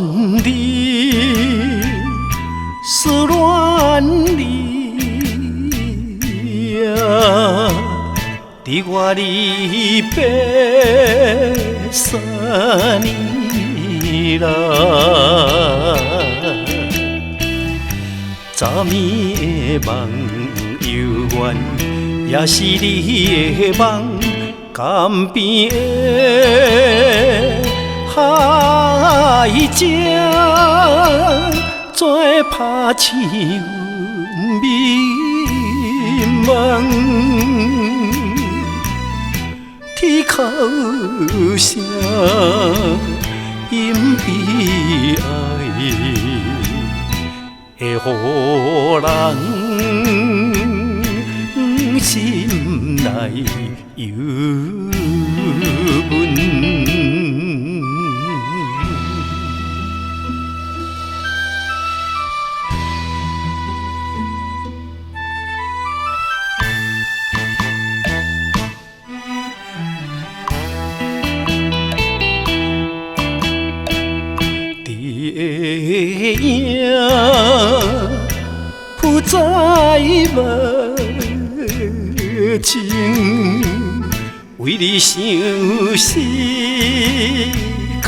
你，思恋你啊！伫我离别3年来，昨暝的梦犹原，也是你的梦。江边的海椒，做拍醒阮迷茫。天哭声，因悲哀会予人心内忧闷。地影浮在目前，为你想死哭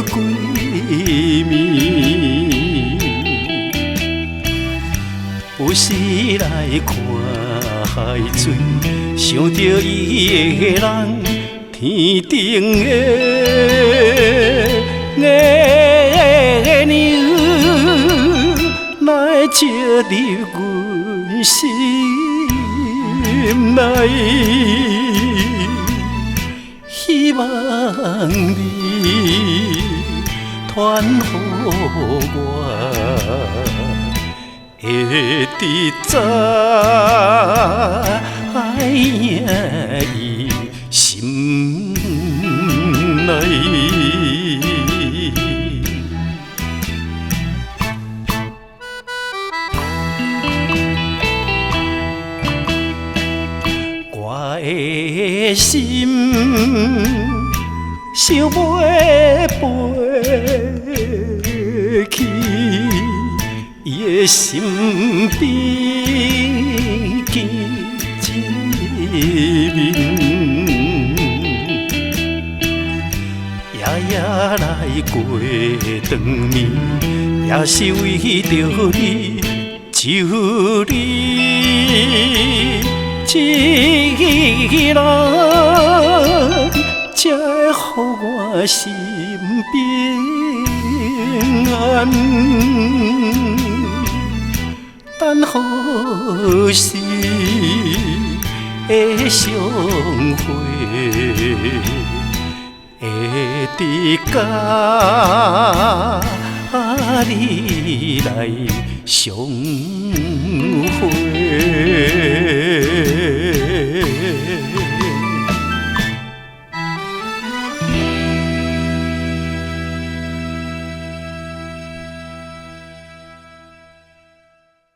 几暝，有时来看海水，想着伊的人，天顶的牛，来照入阮心内，希望你传予我，会伫知影伊心内。我的心想要飞去伊的身边，见一面，夜夜来过长暝，也是为着你，只有你一个人，才会予我心平安。等何时会相会？会伫甲你来相会？